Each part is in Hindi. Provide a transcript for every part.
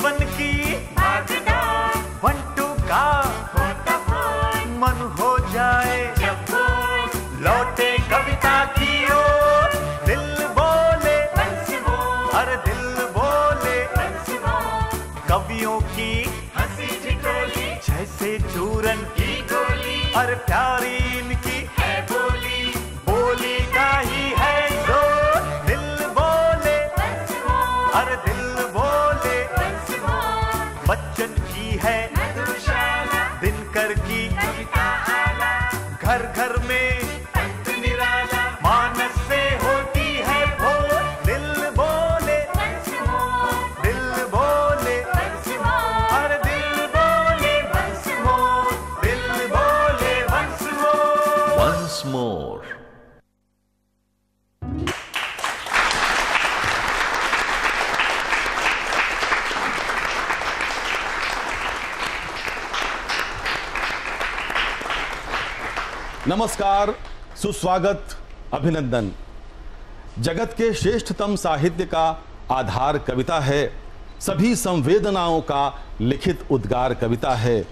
जीवन की भागदौड़, 1 2 का होता फोड़, मन हो जाए जब बोर, लौटे कविता की ओर, दिल बोले वंस मोर, हर दिल बोले वंस मोर, कवियों की हंसी ठिठोली जैसे चूरन की गोली, हर प्यारी इनकी है बोली, बोली का ही है जोर, दिल बोले वंस मोर, हर दिल बोले वंस मोर, बच्चन की है मधुशाला, दिनकर की कविता आला, घर घर में अंत निराला, मानस से होती है भोर, दिल बोले वंस मोर, दिल बोले वंस मोर, हर दिल बोले वंस मोर, दिल बोले वंस मोर, वंस मोर। नमस्कार, सुस्वागत, अभिनंदन। जगत के श्रेष्ठतम साहित्य का आधार कविता है, सभी संवेदनाओं का लिखित उद्गार कविता है।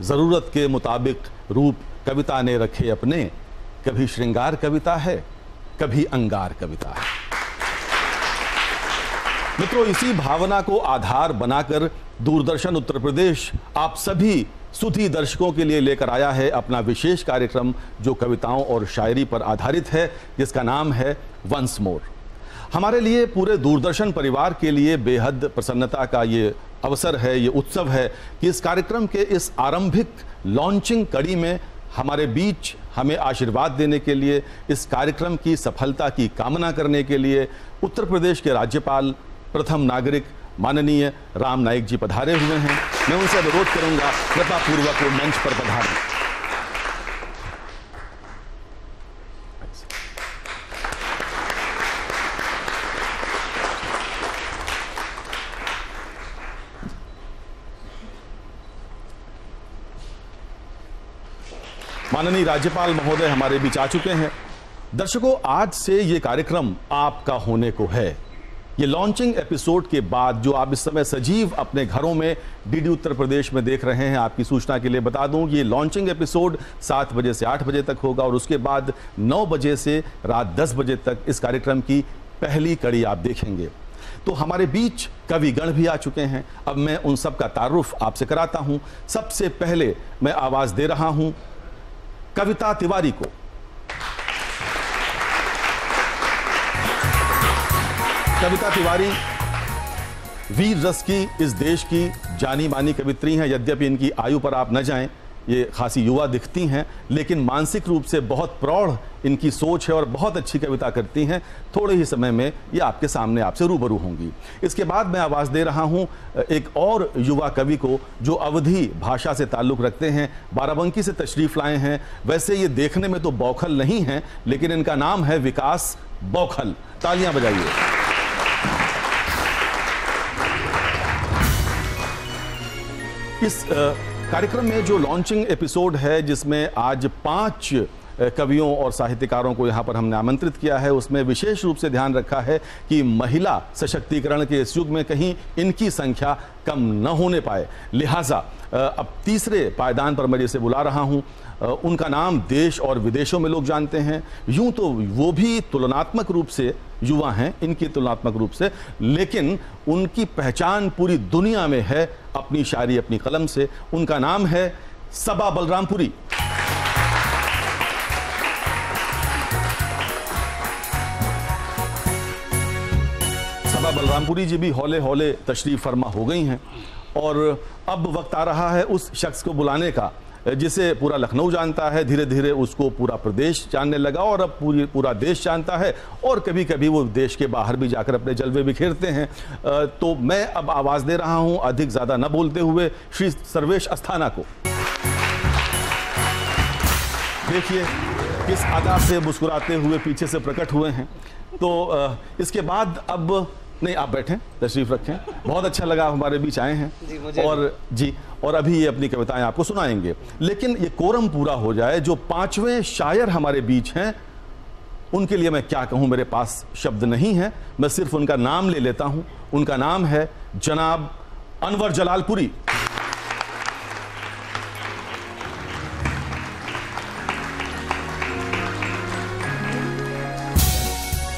जरूरत के मुताबिक रूप कविता ने रखे अपने, कभी श्रृंगार कविता है, कभी अंगार कविता है। मित्रों, इसी भावना को आधार बनाकर दूरदर्शन उत्तर प्रदेश आप सभी सुधी दर्शकों के लिए लेकर आया है अपना विशेष कार्यक्रम, जो कविताओं और शायरी पर आधारित है, जिसका नाम है वंस मोर। हमारे लिए, पूरे दूरदर्शन परिवार के लिए बेहद प्रसन्नता का ये अवसर है, ये उत्सव है कि इस कार्यक्रम के इस आरंभिक लॉन्चिंग कड़ी में हमारे बीच हमें आशीर्वाद देने के लिए, इस कार्यक्रम की सफलता की कामना करने के लिए उत्तर प्रदेश के राज्यपाल, प्रथम नागरिक माननीय राम नाईक जी पधारे हुए हैं। मैं उनसे अनुरोध करूंगा कृपा पूर्वक वो मंच पर पधारें। माननीय राज्यपाल महोदय हमारे बीच आ चुके हैं। दर्शकों, आज से ये कार्यक्रम आपका होने को है। ये लॉन्चिंग एपिसोड के बाद जो आप इस समय सजीव अपने घरों में डीडी उत्तर प्रदेश में देख रहे हैं, आपकी सूचना के लिए बता दूं, ये लॉन्चिंग एपिसोड 7 बजे से 8 बजे तक होगा और उसके बाद 9 बजे से रात 10 बजे तक इस कार्यक्रम की पहली कड़ी आप देखेंगे। तो हमारे बीच कविगण भी आ चुके हैं। अब मैं उन सब का तारुफ आपसे कराता हूं। सबसे पहले मैं आवाज दे रहा हूं कविता तिवारी को। कविता तिवारी वीर रस की इस देश की जानी मानी कवित्री हैं। यद्यपि इनकी आयु पर आप न जाएं, ये खासी युवा दिखती हैं, लेकिन मानसिक रूप से बहुत प्रौढ़ इनकी सोच है और बहुत अच्छी कविता करती हैं। थोड़े ही समय में ये आपके सामने आपसे रूबरू होंगी। इसके बाद मैं आवाज़ दे रहा हूं एक और युवा कवि को, जो अवधी भाषा से ताल्लुक़ रखते हैं, बाराबंकी से तशरीफ़ लाए हैं। वैसे ये देखने में तो बौखल नहीं हैं, लेकिन इनका नाम है विकास बौखल। तालियां बजाइए। इस कार्यक्रम में जो लॉन्चिंग एपिसोड है, जिसमें आज 5 कवियों और साहित्यकारों को यहाँ पर हमने आमंत्रित किया है, उसमें विशेष रूप से ध्यान रखा है कि महिला सशक्तिकरण के इस युग में कहीं इनकी संख्या कम न होने पाए। लिहाजा अब तीसरे पायदान पर मैं जिसे बुला रहा हूँ, उनका नाम देश और विदेशों में लोग जानते हैं। यूं तो वो भी तुलनात्मक रूप से युवा हैं, इनकी तुलनात्मक रूप से, लेकिन उनकी पहचान पूरी दुनिया में है अपनी शायरी, अपनी कलम से। उनका नाम है सबा बलरामपुरी। सबा बलरामपुरी जी भी हौले हौले तशरीफ फरमा हो गई हैं और अब वक्त आ रहा है उस शख्स को बुलाने का जिसे पूरा लखनऊ जानता है। धीरे धीरे उसको पूरा प्रदेश जानने लगा और अब पूरा देश जानता है, और कभी कभी वो देश के बाहर भी जाकर अपने जलवे बिखेरते हैं। तो मैं अब आवाज़ दे रहा हूं, अधिक ज़्यादा न बोलते हुए, श्री सर्वेश अस्थाना को। देखिए किस अदा से मुस्कुराते हुए पीछे से प्रकट हुए हैं। तो इसके बाद अब नहीं, आप बैठें, तशरीफ रखें। बहुत अच्छा लगा, हमारे बीच आए हैं जी, और अभी ये अपनी कविताएं आपको सुनाएंगे। लेकिन ये कोरम पूरा हो जाए, जो 5वें शायर हमारे बीच हैं, उनके लिए मैं क्या कहूं, मेरे पास शब्द नहीं है। मैं सिर्फ उनका नाम ले लेता हूं। उनका नाम है जनाब अनवर जलालपुरी।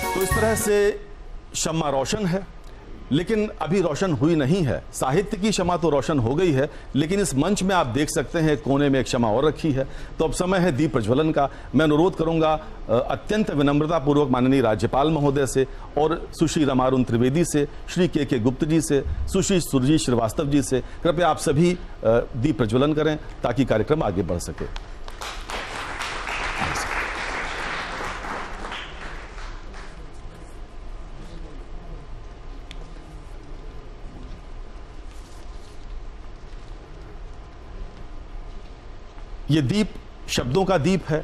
तो इस तरह से शम्मा रोशन है, लेकिन अभी रोशन हुई नहीं है। साहित्य की शम्मा तो रोशन हो गई है, लेकिन इस मंच में आप देख सकते हैं कोने में एक शम्मा और रखी है। तो अब समय है दीप प्रज्वलन का। मैं अनुरोध करूंगा अत्यंत विनम्रतापूर्वक माननीय राज्यपाल महोदय से और सुश्री रमारुण त्रिवेदी से, श्री के गुप्त जी से, सुश्री सुरजीत श्रीवास्तव जी से, कृपया आप सभी दीप प्रज्वलन करें ताकि कार्यक्रम आगे बढ़ सके। ये दीप शब्दों का दीप है,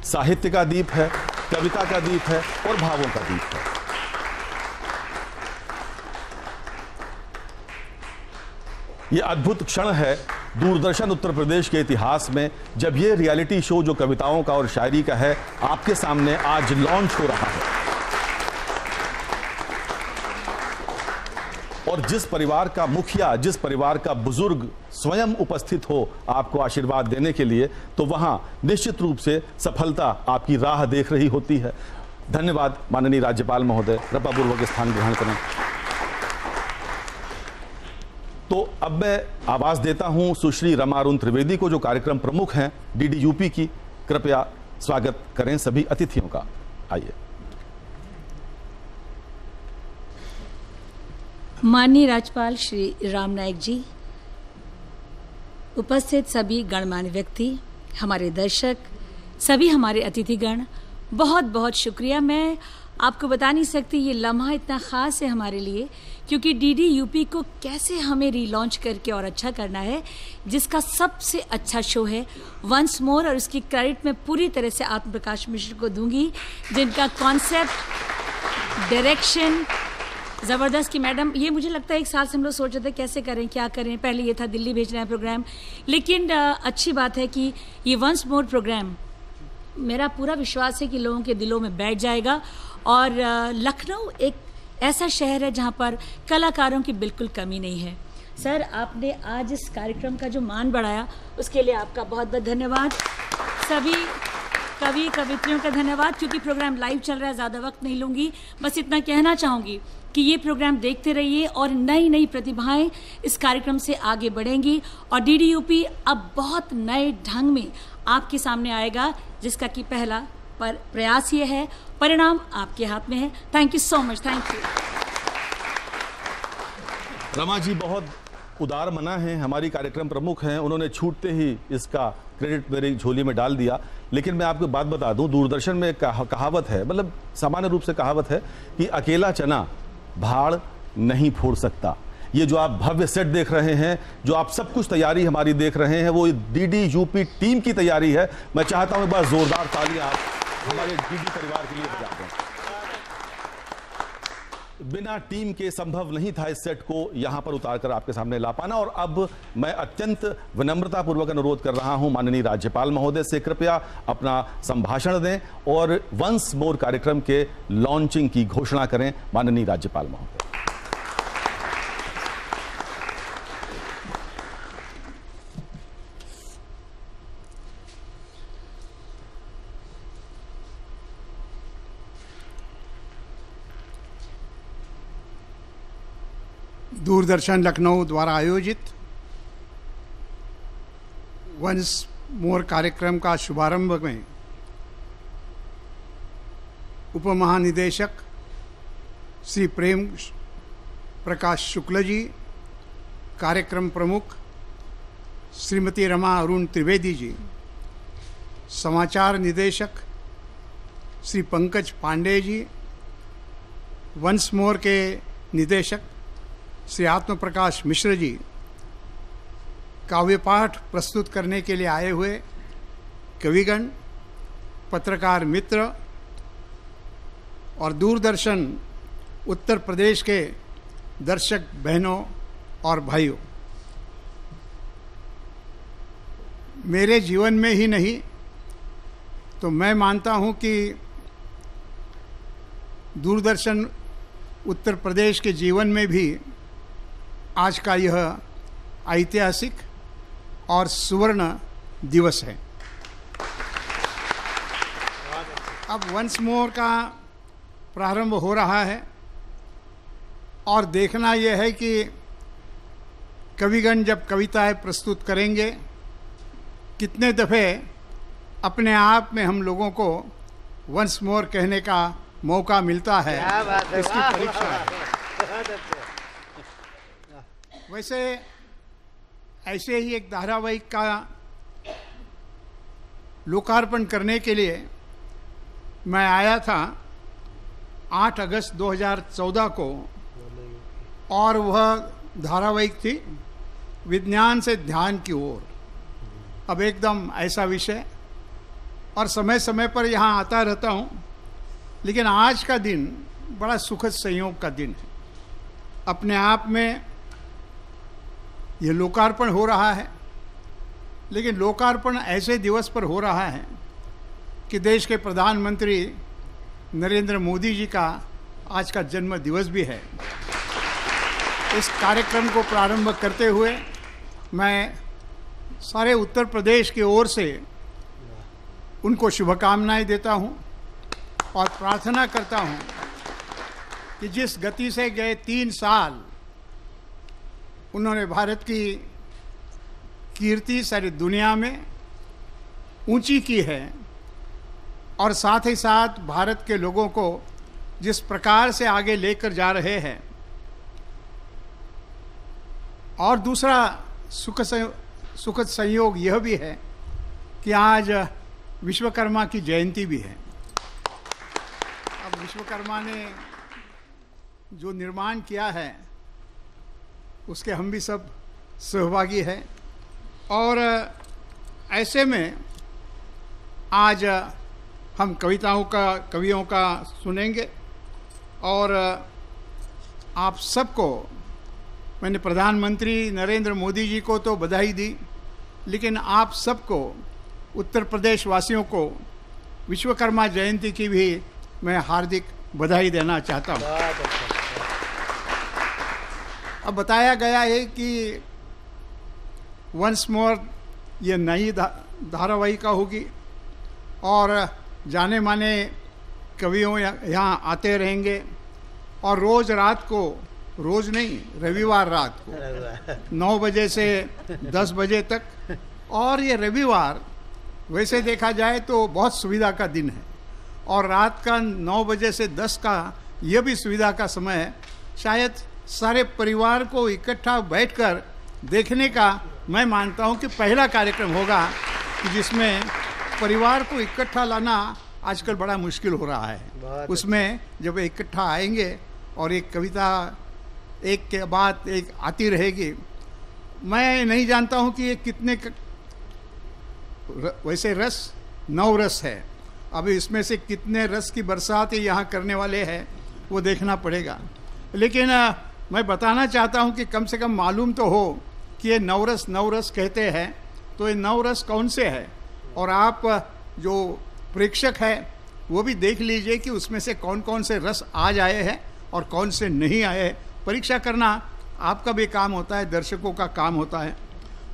साहित्य का दीप है, कविता का दीप है और भावों का दीप है। ये अद्भुत क्षण है दूरदर्शन उत्तर प्रदेश के इतिहास में, जब ये रियलिटी शो जो कविताओं का और शायरी का है आपके सामने आज लॉन्च हो रहा है। और जिस परिवार का मुखिया, जिस परिवार का बुजुर्ग स्वयं उपस्थित हो आपको आशीर्वाद देने के लिए, तो वहां निश्चित रूप से सफलता आपकी राह देख रही होती है। धन्यवाद माननीय राज्यपाल महोदय, कृपापूर्वक स्थान ग्रहण करें। तो अब मैं आवाज देता हूं सुश्री रमारुण त्रिवेदी को, जो कार्यक्रम प्रमुख हैं DDUP की। कृपया स्वागत करें सभी अतिथियों का। आइए। माननीय राज्यपाल श्री राम नाईक जी, उपस्थित सभी गणमान्य व्यक्ति, हमारे दर्शक, सभी हमारे अतिथिगण, बहुत बहुत शुक्रिया। मैं आपको बता नहीं सकती ये लम्हा इतना ख़ास है हमारे लिए, क्योंकि DDUP को कैसे हमें रीलॉन्च करके और अच्छा करना है, जिसका सबसे अच्छा शो है वंस मोर, और उसकी क्रेडिट मैं पूरी तरह से आत्म प्रकाश मिश्र को दूंगी, जिनका कॉन्सेप्ट, डायरेक्शन ज़बरदस्त की। मैडम, ये मुझे लगता है एक साल से हम लोग सोच रहे थे कैसे करें, क्या करें। पहले ये था दिल्ली भेजना है प्रोग्राम, लेकिन अच्छी बात है कि ये वंस मोर प्रोग्राम, मेरा पूरा विश्वास है कि लोगों के दिलों में बैठ जाएगा। और लखनऊ एक ऐसा शहर है जहाँ पर कलाकारों की बिल्कुल कमी नहीं है। सर, आपने आज इस कार्यक्रम का जो मान बढ़ाया, उसके लिए आपका बहुत बहुत धन्यवाद। सभी कवि कवित्रियों का धन्यवाद, क्योंकि प्रोग्राम लाइव चल रहा है, ज़्यादा वक्त नहीं लूँगी। बस इतना कहना चाहूँगी कि ये प्रोग्राम देखते रहिए और नई नई प्रतिभाएं इस कार्यक्रम से आगे बढ़ेंगी, और DDUP अब बहुत नए ढंग में आपके सामने आएगा, जिसका कि पहला प्रयास ये है, परिणाम आपके हाथ में है। Thank you so much. Thank you. Rama ji बहुत उदार मना है, हमारी कार्यक्रम प्रमुख हैं, उन्होंने छूटते ही इसका क्रेडिट मेरी झोली में डाल दिया। लेकिन मैं आपको बात बता दूं, दूरदर्शन में एक कहावत है, मतलब सामान्य रूप से कहावत है कि अकेला चना भाड़ नहीं फोड़ सकता। ये जो आप भव्य सेट देख रहे हैं, जो आप सब कुछ तैयारी हमारी देख रहे हैं, वो DDUP टीम की तैयारी है। मैं चाहता हूं एक बार जोरदार तालियां आप हमारे DD परिवार के लिए बजा दें। बिना टीम के संभव नहीं था इस सेट को यहां पर उतारकर आपके सामने ला पाना। और अब मैं अत्यंत विनम्रतापूर्वक अनुरोध कर रहा हूं माननीय राज्यपाल महोदय से, कृपया अपना संभाषण दें और वंस मोर कार्यक्रम के लॉन्चिंग की घोषणा करें। माननीय राज्यपाल महोदय। दूरदर्शन लखनऊ द्वारा आयोजित वंस मोर कार्यक्रम का शुभारंभ में उप महानिदेशक श्री प्रेम प्रकाश शुक्ल जी, कार्यक्रम प्रमुख श्रीमती रमा अरुण त्रिवेदी जी, समाचार निदेशक श्री पंकज पांडे जी, वंस मोर के निदेशक श्री आत्म प्रकाश मिश्र जी, काव्य पाठ प्रस्तुत करने के लिए आए हुए कविगण, पत्रकार मित्र और दूरदर्शन उत्तर प्रदेश के दर्शक बहनों और भाइयों, मेरे जीवन में ही नहीं तो मैं मानता हूं कि दूरदर्शन उत्तर प्रदेश के जीवन में भी आज का यह ऐतिहासिक और सुवर्ण दिवस है। अब वंस मोर का प्रारंभ हो रहा है और देखना यह है कि कविगण जब कविताएं प्रस्तुत करेंगे कितने दफ़े अपने आप में हम लोगों को वंस मोर कहने का मौका मिलता है, इसकी परीक्षा है। वैसे ऐसे ही एक धारावाहिक का लोकार्पण करने के लिए मैं आया था 8 अगस्त 2014 को, और वह धारावाहिक थी विज्ञान से ध्यान की ओर। अब एकदम ऐसा विषय, और समय समय पर यहाँ आता रहता हूँ, लेकिन आज का दिन बड़ा सुखद संयोग का दिन है। अपने आप में ये लोकार्पण हो रहा है, लेकिन लोकार्पण ऐसे दिवस पर हो रहा है कि देश के प्रधानमंत्री नरेंद्र मोदी जी का आज का जन्म दिवस भी है। इस कार्यक्रम को प्रारंभ करते हुए मैं सारे उत्तर प्रदेश की ओर से उनको शुभकामनाएं देता हूं और प्रार्थना करता हूं कि जिस गति से गए 3 साल उन्होंने भारत की कीर्ति सारी दुनिया में ऊंची की है, और साथ ही साथ भारत के लोगों को जिस प्रकार से आगे लेकर जा रहे हैं। और दूसरा सुखद संयोग यह भी है कि आज विश्वकर्मा की जयंती भी है। अब विश्वकर्मा ने जो निर्माण किया है उसके हम भी सब सहभागी हैं, और ऐसे में आज हम कवियों का सुनेंगे। और आप सबको, मैंने प्रधानमंत्री नरेंद्र मोदी जी को तो बधाई दी, लेकिन आप सबको, उत्तर प्रदेश वासियों को विश्वकर्मा जयंती की भी मैं हार्दिक बधाई देना चाहता हूँ। अब बताया गया है कि वंस मोर ये नई धारावाहिका होगी और जाने माने कवियों यहाँ आते रहेंगे, और रोज़ रात को, रोज़ नहीं, रविवार रात को 9 बजे से 10 बजे तक। और ये रविवार वैसे देखा जाए तो बहुत सुविधा का दिन है, और रात का 9 बजे से 10 का यह भी सुविधा का समय है। शायद सारे परिवार को इकट्ठा बैठकर देखने का मैं मानता हूँ कि पहला कार्यक्रम होगा कि जिसमें परिवार को इकट्ठा लाना आजकल बड़ा मुश्किल हो रहा है। उसमें जब इकट्ठा आएंगे और एक कविता एक के बाद एक आती रहेगी, मैं नहीं जानता हूँ कि ये कितने वैसे रस 9 रस है, अभी इसमें से कितने रस की बरसात यहाँ करने वाले हैं वो देखना पड़ेगा। लेकिन मैं बताना चाहता हूँ कि कम से कम मालूम तो हो कि ये 9 रस कहते हैं, तो ये 9 रस कौन से है, और आप जो प्रेक्षक है वो भी देख लीजिए कि उसमें से कौन कौन से रस आज आए हैं और कौन से नहीं आए हैं। परीक्षा करना आपका भी काम होता है, दर्शकों का काम होता है।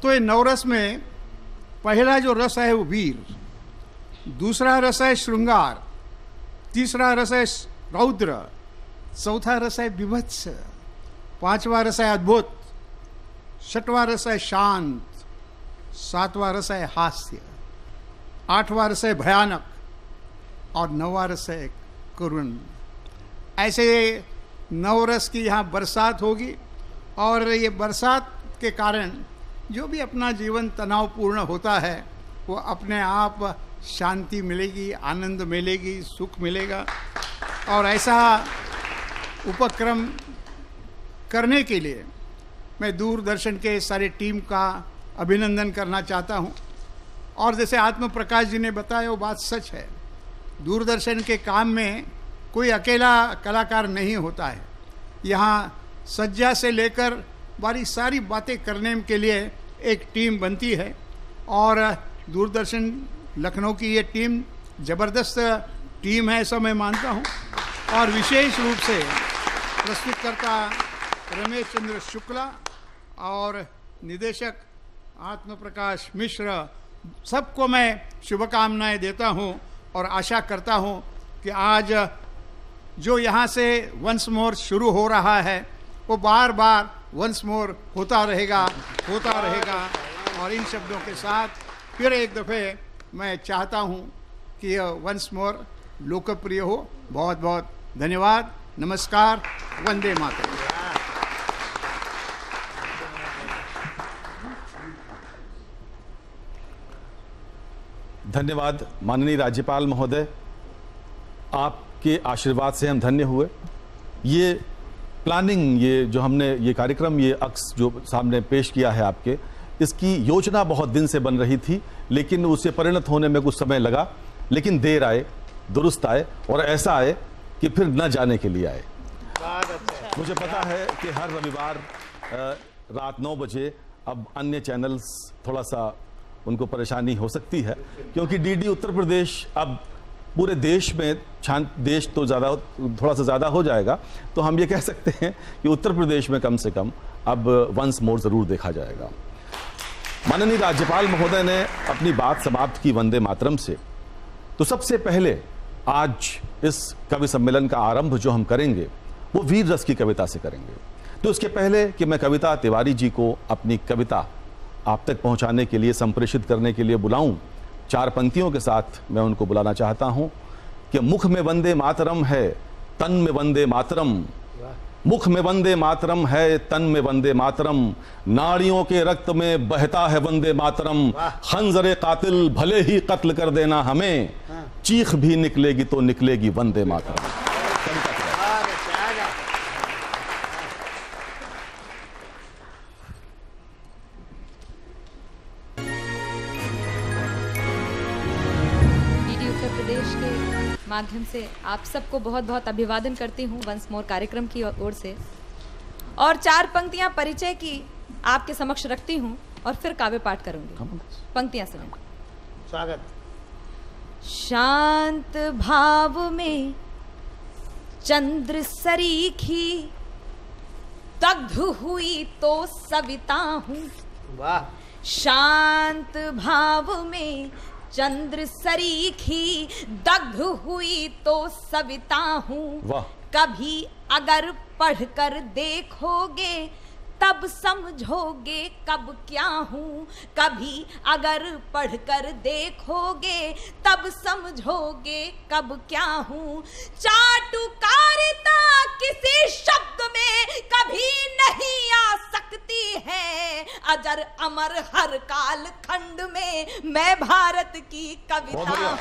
तो ये 9 रस में पहला जो रस है वो वीर, दूसरा रस है श्रृंगार, तीसरा रस है रौद्र, चौथा रस है बीभत्स, 5वां रस है अद्भुत, 6वां रस है शांत, 7वां रस है हास्य, 8वां रस है भयानक, और 9वां रस है करुण। ऐसे 9 रस की यहाँ बरसात होगी, और ये बरसात के कारण जो भी अपना जीवन तनावपूर्ण होता है वो अपने आप शांति मिलेगी, आनंद मिलेगी, सुख मिलेगा। और ऐसा उपक्रम करने के लिए मैं दूरदर्शन के सारे टीम का अभिनंदन करना चाहता हूँ। और जैसे आत्म प्रकाश जी ने बताया वो बात सच है, दूरदर्शन के काम में कोई अकेला कलाकार नहीं होता है। यहाँ सज्जा से लेकर बारी सारी बातें करने के लिए एक टीम बनती है, और दूरदर्शन लखनऊ की ये टीम ज़बरदस्त टीम है, ऐसा मैं मानता हूँ। और विशेष रूप से प्रस्तुतकर्ता रमेश चंद्र शुक्ला और निदेशक आत्म प्रकाश मिश्र, सबको मैं शुभकामनाएं देता हूं और आशा करता हूं कि आज जो यहाँ से वंस मोर शुरू हो रहा है वो बार बार वंस मोर होता रहेगा। और इन शब्दों के साथ फिर एक दफ़े मैं चाहता हूँ कि वंस मोर लोकप्रिय हो। बहुत बहुत धन्यवाद। नमस्कार। वंदे मातरम। धन्यवाद माननीय राज्यपाल महोदय, आपके आशीर्वाद से हम धन्य हुए। ये प्लानिंग, ये जो हमने ये कार्यक्रम, ये अक्स जो सामने पेश किया है आपके, इसकी योजना बहुत दिन से बन रही थी, लेकिन उसे परिणत होने में कुछ समय लगा। लेकिन देर आए, दुरुस्त आए और ऐसा आए कि फिर न जाने के लिए आए। मुझे पता है कि हर रविवार रात 9 बजे अब अन्य चैनल्स थोड़ा सा उनको परेशानी हो सकती है, क्योंकि डीडी उत्तर प्रदेश अब पूरे देश में, देश तो ज़्यादा, थोड़ा सा ज़्यादा हो जाएगा, तो हम ये कह सकते हैं कि उत्तर प्रदेश में कम से कम अब वंस मोर ज़रूर देखा जाएगा। माननीय राज्यपाल महोदय ने अपनी बात समाप्त की वंदे मातरम से। तो सबसे पहले आज इस कवि सम्मेलन का आरंभ जो हम करेंगे वो वीर रस की कविता से करेंगे। तो इसके पहले कि मैं कविता तिवारी जी को अपनी कविता आप तक पहुंचाने के लिए, संप्रेषित करने के लिए बुलाऊं, 4 पंक्तियों के साथ मैं उनको बुलाना चाहता हूं कि मुख में वंदे मातरम है, तन में वंदे मातरम। मुख में वंदे मातरम है, तन में वंदे मातरम। नाड़ियों के रक्त में बहता है वंदे मातरम। खंजरे कातिल भले ही कत्ल कर देना हमें, चीख भी निकलेगी तो निकलेगी वंदे मातरम। माध्यम से आप सबको बहुत बहुत अभिवादन करती हूँ वंस मोर कार्यक्रम की ओर से, और 4 पंक्तियां परिचय की आपके समक्ष रखती हूँ और फिर काव्य पाठ करूंगी। पंक्तियां सुनें। स्वागत। शांत भाव में चंद्र सरीखी, दग्ध हुई तो सविता हूँ। वाह। शांत भाव में चंद्र सरीखी, दग्ध हुई तो सविता हूँ। कभी अगर पढ़कर देखोगे तब समझोगे कब क्या हूँ। कभी अगर पढ़कर देखोगे तब समझोगे कब क्या हूँ। चाटुकारिता किसी शब्द में कभी नहीं आ सकती है। अजर अमर हर काल खंड में मैं भारत की कविता हूँ।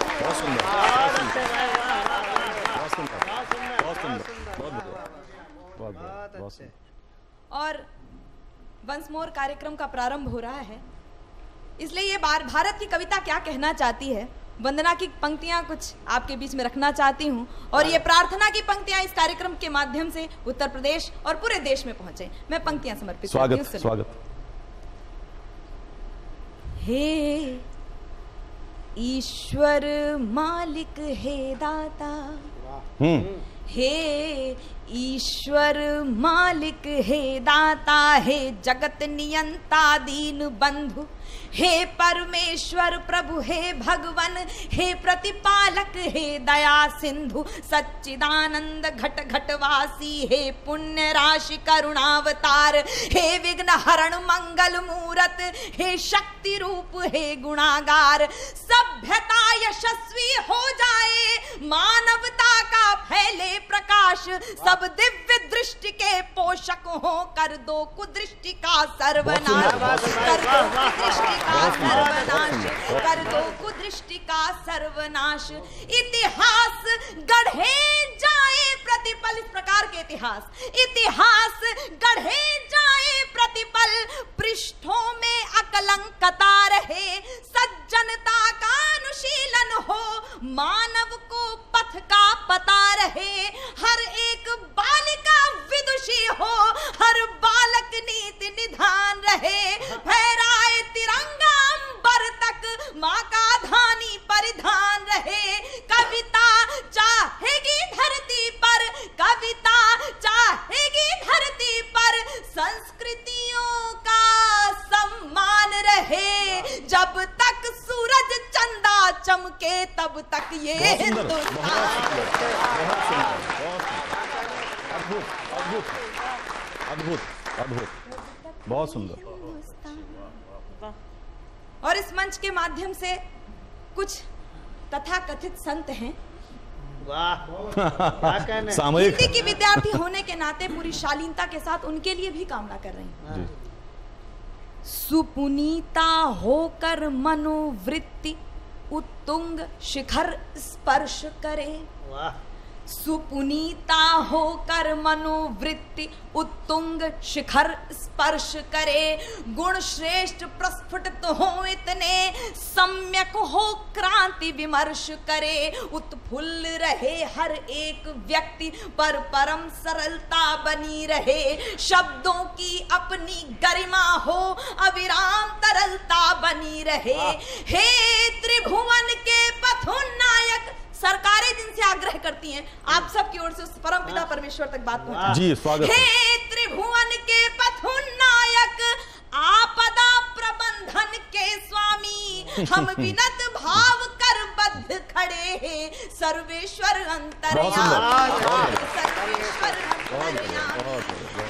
और वंस मोर कार्यक्रम का प्रारंभ हो रहा है, इसलिए ये भारत की कविता क्या कहना चाहती है, वंदना की पंक्तियां कुछ आपके बीच में रखना चाहती हूँ, और ये प्रार्थना की पंक्तियां इस कार्यक्रम के माध्यम से उत्तर प्रदेश और पूरे देश में पहुंचे। मैं पंक्तियां समर्पित करती हूं। स्वागत। हे ईश्वर मालिक हे दाता, हे ईश्वर मालिक हे दाता, हे जगत नियंता दीन बंधु, हे परमेश्वर प्रभु, हे भगवन, हे प्रतिपालक, हे दया सिंधु, सच्चिदानंद घट घटवासी, हे पुण्य राशि करुणावतार, हे विघ्न हरण मंगल मूरत, हे शक्ति रूप, हे गुणागार। सभ्यता यशस्वी हो जाए, मानवता का फैले प्रकाश, सब दिव्य दृष्टि के पोषक हो, कर दो कुदृष्टि का सर्वनाश, कर दो कुदृष्टि का सर्वनाश, कर दो कुदृष्टि का सर्वनाश। इतिहास गढ़े जाए प्रतिपल, इस प्रकार के इतिहास गढ़े जाए प्रतिपल, पृष्ठों में अकलंकता रहे, सज्जनता का अनुशीलन हो, मानव को पथ का पता रहे, हर एक बालिका विदुषी हो, हर बालक नीति निधान रहे, फहराए तिरंगा अंबर तक, माँ का धानी परिधान रहे। कविता चाहेगी धरती पर, कविता चाहेगी धरती पर, संस्कृतियों का चमके तब तक ये हिंदुस्तान। अद्भुत अद्भुत अद्भुत अद्भुत, बहुत सुंदर। और इस मंच के माध्यम से कुछ तथाकथित संत हैं, सामयिक हिंदी की विद्यार्थी होने के नाते पूरी शालीनता के साथ उनके लिए भी कामना कर रही हूँ। सुपुनीता होकर मनोवृत्ति उत्तुंग शिखर स्पर्श करे। सुपुनीता होकर मनोवृत्ति उत्तुंग शिखर स्पर्श करे। गुण श्रेष्ठ प्रस्फुटित हो इतने सम्यक हो क्रांति विमर्श करे। उत्फुल्ल रहे हर एक व्यक्ति पर परम सरलता बनी रहे। शब्दों की अपनी गरिमा हो अविराम तरलता बनी रहे। हे त्रिभुवन के पथोन्नायक, सरकारें जिनसे आग्रह करती हैं आप सबकी ओर से उस परम पिता परमेश्वर तक बात पहुंचा। जी स्वागत। हे त्रिभुवन के पथोन्नायक, आपदा प्रबंधन के स्वामी, हम विनत भाव कर बद्ध खड़े हैं। सर्वेश्वर अंतर्यामी, सर्वेश्वर अंतर्यामी।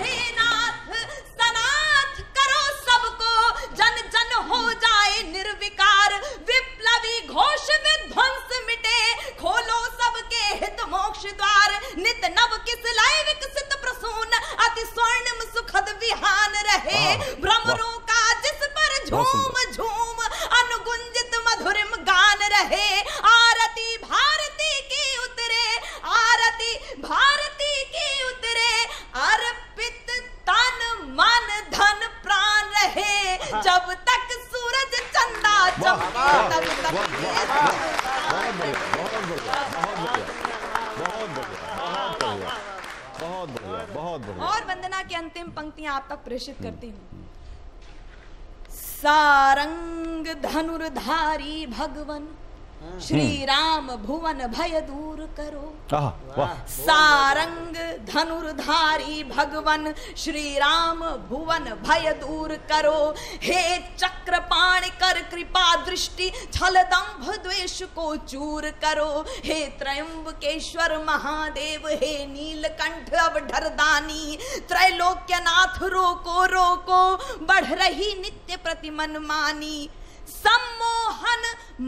हे नाथ सनाथ करो सबको, जन जन हो जाए निर्विकार। विप्लवी घोष विध्वंस मिटे, खोलो सबके हित मोक्ष द्वार। नित नव किस लय विकसित प्रसून, अति स्वर्णिम सुखद विहान रहे। भ्रमरों का जिस पर झूम झूम अनुगुंजित मधुरिम गान रहे। आरती भारती की उतरे, आरती भारती की उतरे। अर्पित तन मन धन प्राण रहे, जब तक सूरज चंदा चमके तब तक। और वंदना की अंतिम पंक्तियां आप तक प्रेषित करती हूँ। सारंग धनुर्धारी भगवन, श्री राम भुवन भय दूर करो। सारंग धनुर्धारी भगवन, श्री राम भुवन भय दूर करो। हे चक्रपाण कर कृपा दृष्टि, छल दंभ द्वेष को चूर करो। हे त्रयंबकेश्वर महादेव, हे नीलकंठ अवधरदानी। त्रैलोक्यनाथ रोको रोको, बढ़ रही नित्य प्रति मनमानी। सम्मोहन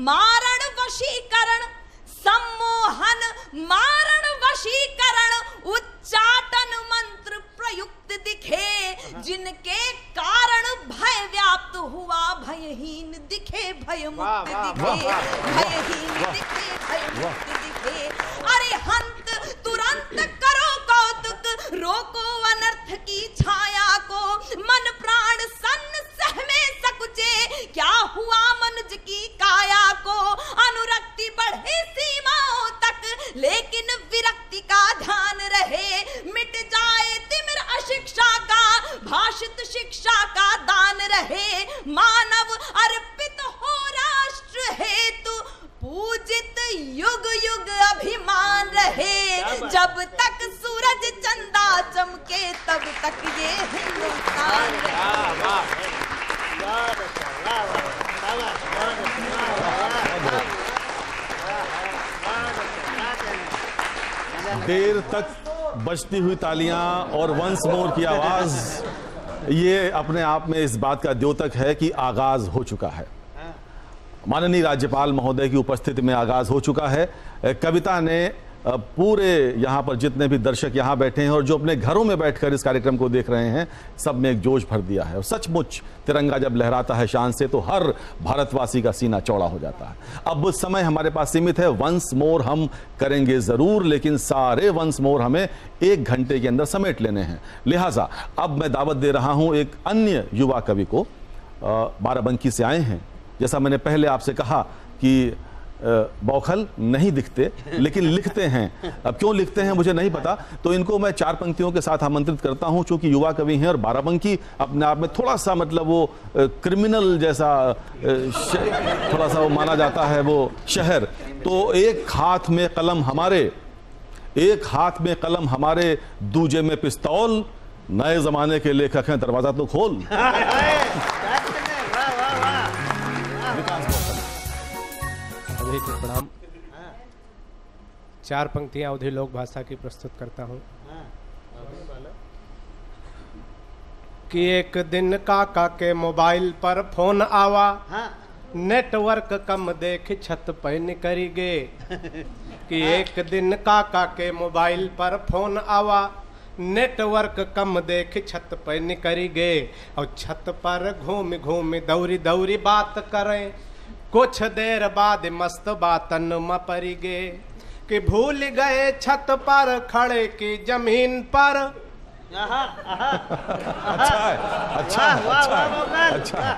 मारण वशीकरण, सम्मोहन मारण वशीकरण। उच्चाटन मंत्र प्रयुक्त दिखे, जिनके कारण भय व्याप्त हुआ भयहीन दिखे। भय मुक्त दिखे, भयहीन दिखे, भय मुक्त दिखे। अरे हंत तुरंत करो कौतुक, रोको अनर्थ की छाया को। मन प्राण सन्न सहमे सकुचे, क्या हुआ मनुज की काया को। अनुरक्ति बढ़े सीमाओं तक, लेकिन विरक्ति का ध्यान रहे। मिट जाए तिमिर अशिक्षा का, भाषित शिक्षा का दान रहे। मानव अर्पित हो राष्ट्र हेतु, पूजित युग युग अभिमान रहे। जब तक सूरज चंदा चमके तब तक ये हिंदुस्तान रहे। देर तक बजती हुई तालियां और वंस मोर की आवाज, ये अपने आप में इस बात का द्योतक है कि आगाज हो चुका है। माननीय राज्यपाल महोदय की उपस्थिति में आगाज हो चुका है। कविता ने पूरे यहाँ पर जितने भी दर्शक यहाँ बैठे हैं और जो अपने घरों में बैठकर इस कार्यक्रम को देख रहे हैं, सब में एक जोश भर दिया है। और सचमुच तिरंगा जब लहराता है शान से, तो हर भारतवासी का सीना चौड़ा हो जाता है। अब समय हमारे पास सीमित है, वंस मोर हम करेंगे जरूर, लेकिन सारे वंस मोर हमें 1 घंटे के अंदर समेट लेने हैं। लिहाजा अब मैं दावत दे रहा हूं एक अन्य युवा कवि को, बाराबंकी से आए हैं। जैसा मैंने पहले आपसे कहा कि बौखल नहीं दिखते लेकिन लिखते हैं। अब क्यों लिखते हैं मुझे नहीं पता, तो इनको मैं 4 पंक्तियों के साथ आमंत्रित करता हूं। चूंकि युवा कवि हैं और बाराबंकी अपने आप में थोड़ा सा मतलब वो क्रिमिनल जैसा थोड़ा सा वो माना जाता है वो शहर। तो एक हाथ में कलम हमारे, एक हाथ में कलम हमारे, दूजे में पिस्तौल। नए जमाने के लेखक हैं, दरवाजा तो खोल। सभी को प्रणाम। 4 पंक्तियां अवधी लोक भाषा की प्रस्तुत करता हूं। कि एक दिन काका के मोबाइल पर फोन आवा, नेटवर्क कम देख छत पे निकरी गे। कि एक दिन काका के मोबाइल पर फोन आवा, नेटवर्क कम देख छत पे निकरी गे। और छत पर घूम घूम दौरी दौरी बात करें, कुछ देर बाद मस्त बातन में परी गे। कि भूल गए छत पर खड़े की जमीन पर। अच्छा।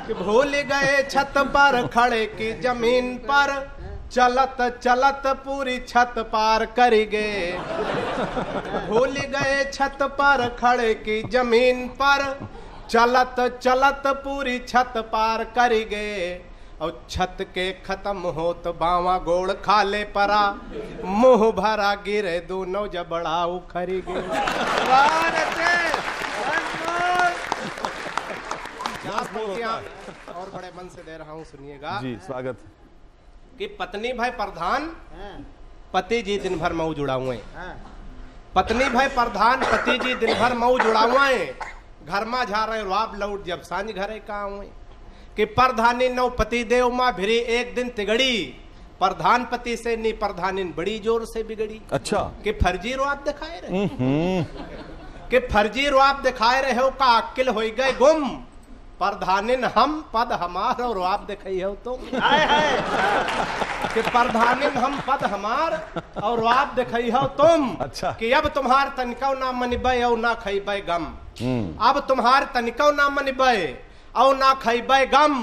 कि भूल गए छत पर खड़े की जमीन पर, चलत चलत पूरी छत पार कर गए। भूल गए छत पर खड़े की जमीन पर, चलत चलत पूरी छत पार कर गए। और छत के खत्म हो तो बावा गोड़ खाले परा, मुंह भरा गिरे दोनों जबड़ा उखरी गए। और बड़े मन से दे रहा हूँ, सुनिएगा जी। स्वागत। कि पत्नी भाई प्रधान, पति जी दिन भर मऊ जुड़ा हुए। पत्नी भाई प्रधान, पति जी दिन भर मऊ जुड़ा हुए। घर में जा रहे राब लौट जब सांझ घरे का हुए। कि प्रधानी नौ पति देव माँ भिरी एक दिन तिगड़ी, प्रधान पति से नी प्रधानी बड़ी जोर से बिगड़ी। अच्छा। कि फर्जी रुआब दिखाए रहे, कि फर्जी रुआब दिखाए रहे हो का अक्ल हो गए गुम। प्रधानिन हम पद हमार और रुआब दिखाई हो तुम। कि प्रधानिन हम पद हमार और रुआब दिखाई हो तुम। अच्छा। कि अब तुम्हार तनिको ना मनबे और ना खइबे गम। अब तुम्हार तनिको ना मनबे और ना खइबे गम।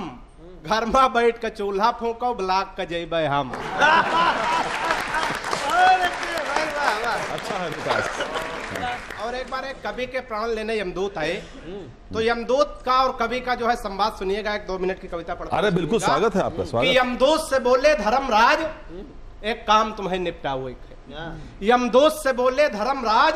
घर में बैठ के चूल्हा फूको ब्लाक के जेबे हम। अच्छा है विकास। और एक बार एक कवि के प्राण लेने यमदूत आए, तो यमदूत का और कवि का जो है संवाद सुनिएगा। 1-2 मिनट की कविता पढ़ता हूं। अरे बिल्कुल, स्वागत है आपका। स्वागत। कि यमदूत से बोले धर्मराज, एक काम तुम्हें निपटाओ। यमदूत से बोले धर्मराज,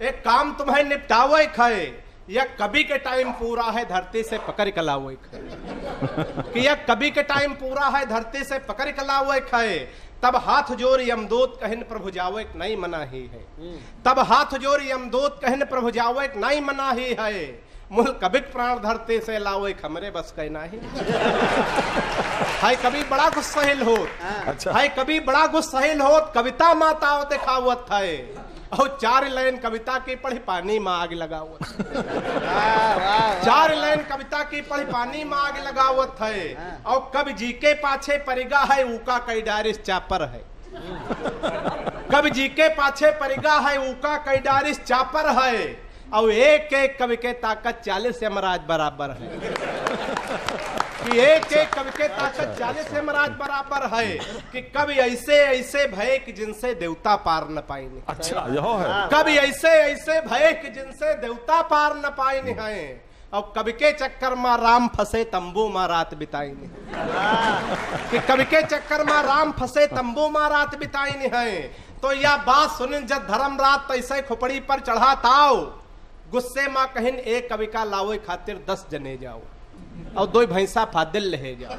एक काम तुम्हें निपटाओ है। यह कवि के टाइम पूरा है, धरती से पकड़ के लाओ कि यह कवि के टाइम पूरा है, धरती से पकड़ के लाओ है। तब हाथ जोड़ यमदूत कहन प्रभु जाओ एक नहीं मना ही है। तब हाथ जोड़ यमदूत कहन प्रभु जाओ एक नहीं मना ही है। मूल कवि प्राण धरती से लाओ एक हमरे बस कहना ही। हाय कवि बड़ा गुस्सहिल हो। अच्छा। हाय कवि बड़ा गुस्सहिल हो, कविता माताओ दिखावत है। और 4 लाइन कविता की पढ़ी पानी में आग लगावत। 4 लाइन कविता की पढ़ी पानी में आग लगावत है। और कवि जी के पाछे परिगा है, ऊका कई डारिस चापर है। कवि जी के पाछे परिगा है, ऊका कई डारिस चापर है। और एक एक कवि के ताकत 40 यमराज बराबर है। कि एक एक कवि के ताकत 40 यमराज बराबर है। कि कवि ऐसे ऐसे भय कि जिनसे देवता पार न पाए। अच्छा, यह है। कवि ऐसे ऐसे भय कि जिनसे देवता पार न पाए है। और कवि के चक्कर में राम फंसे तंबू में रात बिताई। कि कवि के चक्कर में राम फंसे तंबू में रात बिताई है। तो यह बात सुन जब धर्म रात ऐसे खोपड़ी पर चढ़ा ताओ, गुस्से में कहिन एक कवि का लाओ खातिर 10 जने जाओ। और 2 भैंसा फादिल ले जाओ।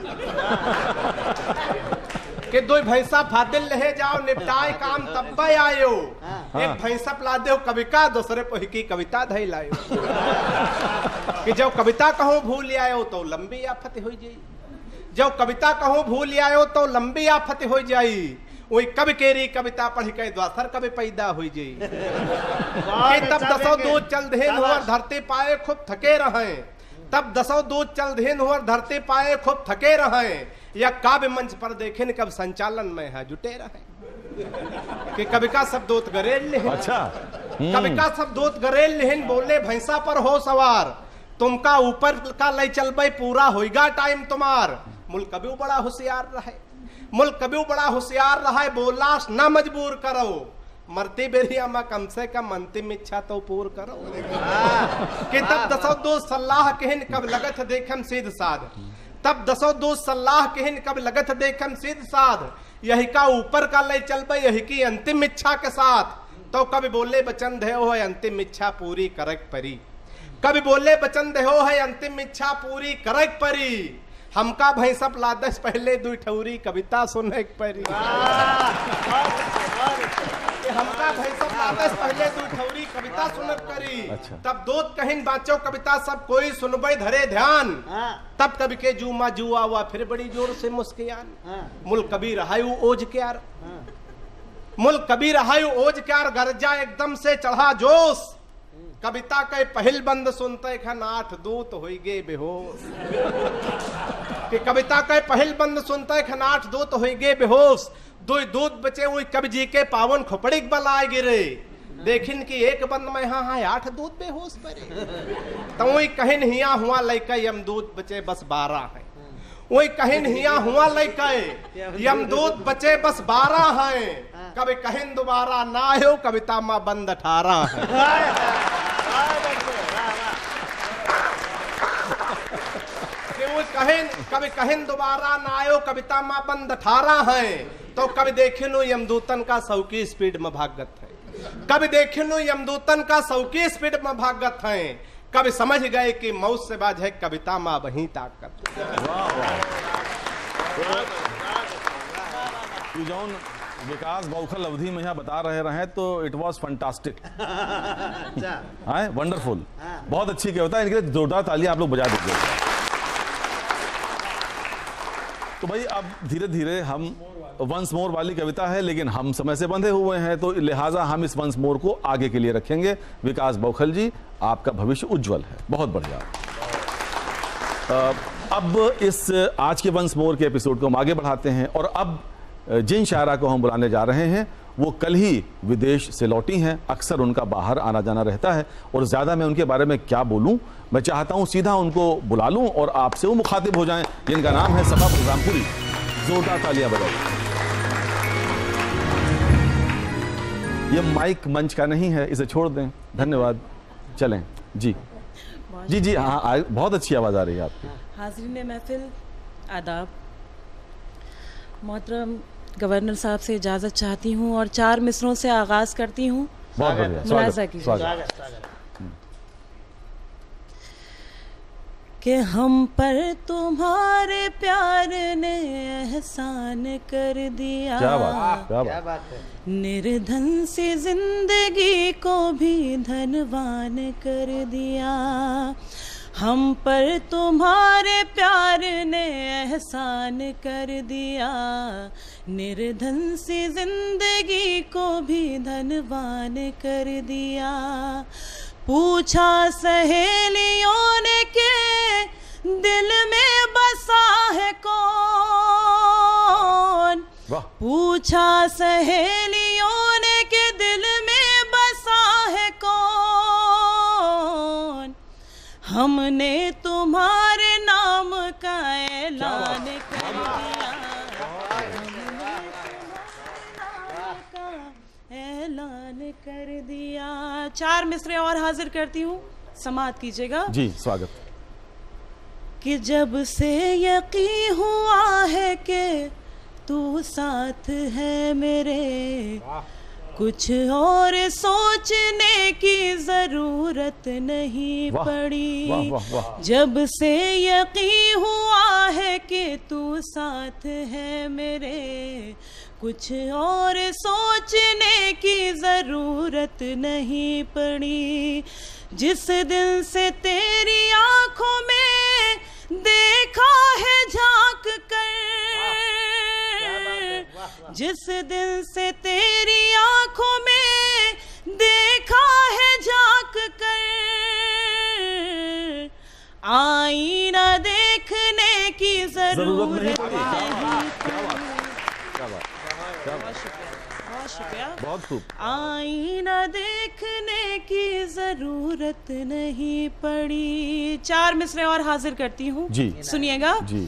कि 2 भैंसा फादिल ले जाओ, निपटाए काम तब आयो। एक भैंसा पला दो कवि का, दूसरे पोही कविता धई लायो। कि जब कविता कहूं भूल आयो तो लंबी आफत हो जाई। जब कविता कहूं भूल आयो तो लंबी आफत हो जाई। वही कवि केरी कविता पढ़ के द्वासर कवि पैदा हो जाई। तब 10 दूध चल धेन हुआ धरती पाए खूब थके रहे। तब 10 दूध चल धेन हुआ धरती पाए खूब थके रहे। या काव्य मंच पर देखे कब संचालन में है जुटे रहे। कि कवि का सब दूत गरेल लेहिन। अच्छा। कवि का सब दूत गरेल लेहिन, बोले भैंसा पर हो सवार, तुमका ऊपर का ले चलबे पूरा होएगा टाइम तुम्हार। मूल कवि बड़ा होशियार रहे। मूल कवि बड़ा होशियार रहा, बोला न मजबूर करो। मरती बेरिया में कम से कम अंतिम इच्छा तो पूर करो। कि तब 10 दूत सलाह कहन कब लगत देखम सीध साध। तब 10 दूत सलाह कहन कब लगत देखम सीध साध। यही का ऊपर का ले चलबे यही की अंतिम इच्छा के साथ। तो कभी बोले बचन देहो है अंतिम इच्छा पूरी करक परी। कभी बोले बचन देहो है अंतिम इच्छा पूरी करक परी। हमका भैंसप लादस पहले दू ठौरी कविता सुने परी। हमका भैंसप लादस पहले दू ठौरी कविता सुनत करी। अच्छा। तब दूध कहिन बाँचो कविता सब कोई सुनबे धरे ध्यान। तब कवि के जूमा जुआ हुआ फिर बड़ी जोर से मुस्कियान। मुल कबीर रहायु ओज क्यार, मुल कबीर रहायु ओज क्यार, गरजा एकदम से चढ़ा जोश। कविता के पहल बंद सुनते खन 8 दूत होई गे बेहोश। कि कविता के पहल बंद सुनते खन 8 दूत होई गे बेहोश। 2 दूत बचे हुई कवि जी के पावन खोपड़ी बलाए गिरे। देखिन कि एक बंद में हाँ 8 दूत बेहोश पड़े। तो वही कहिन हिया हुआ लैका यमदूत बचे बस 12 है। वही कहिन हिया हुआ लैका यमदूत बचे बस 12 हैं। कभी कहिन दोबारा ना आयो कविता माँ बंद 18 है। कभी कहिन दोबारा ना आयो कविता माँ बंद 18 है। तो कभी देखिनो यमदूतन का 100 की स्पीड में भागत है। कभी देखिनो यमदूतन का 100 की स्पीड में भागत है। कभी समझ गए कि मौत से बाज है कविता माँ वही ताकत। जौन विकास बौखल अवधि में यहाँ बता रहे तो इट वॉज फंटास्टिक, वंडरफुल, बहुत अच्छी कविता। इनके लिए जोरदार तालियां आप लोग बजा दीजिए। तो भाई अब धीरे धीरे हम वंस मोर वाली कविता है, लेकिन हम समय से बंधे हुए हैं, तो लिहाजा हम इस वंस मोर को आगे के लिए रखेंगे। विकास बौखल जी, आपका भविष्य उज्जवल है, बहुत बढ़िया। अब इस आज के वंस मोर के एपिसोड को हम आगे बढ़ाते हैं, और अब जिन शायरा को हम बुलाने जा रहे हैं वो कल ही विदेश से लौटी हैं। अक्सर उनका बाहर आना जाना रहता है, और ज़्यादा मैं उनके बारे में क्या बोलूं, मैं चाहता हूं सीधा उनको बुला लूं और आपसे वो मुखातिब हो जाएं, जिनका नाम है सबा बलरामपुरी। जोरदार तालियां बजाइए। ये माइक मंच का नहीं है, इसे छोड़ दें, धन्यवाद। चलें जी जी जी, हाँ बहुत अच्छी आवाज़ आ रही है आपकी। हाज़रीन महफिल, आदाब। मोहतरम गवर्नर साहब से इजाज़त चाहती हूँ और 4 मिसरों से आगाज़ करती हूँ। बहुत बढ़िया, स्वागत। कि हम पर तुम्हारे प्यार ने एहसान कर दिया। क्या बात है। निर्धन सी जिंदगी को भी धनवान कर दिया। हम पर तुम्हारे प्यार ने एहसान कर दिया। निर्धन सी जिंदगी को भी धनवान कर दिया। पूछा सहेलियों ने के दिल में बसा है कौन। पूछा सहेलियों ने के दिल में बसा है कौन। हमने तुम्हारे नाम का ऐलान कर दिया। ऐलान कर दिया। 4 मिसरे और हाजिर करती हूँ, समाअत कीजिएगा। जी स्वागत। कि जब से यकीन हुआ है कि तू साथ है मेरे, कुछ और सोचने की जरूरत नहीं पड़ी। वाह, वाह, वाह। जब से यकीन हुआ है कि तू साथ है मेरे, कुछ और सोचने की जरूरत नहीं पड़ी। जिस दिन से तेरी आंखों में देखा है झांक कर, जिस दिन से तेरी आंखों में देखा है झांक कर, आईना देखने की जरूरत नहीं पड़ी। बहुत शुक्रिया। बहुत खूब। आईना देखने की जरूरत नहीं पड़ी। 4 मिसरे और हाजिर करती हूँ जी, सुनिएगा जी।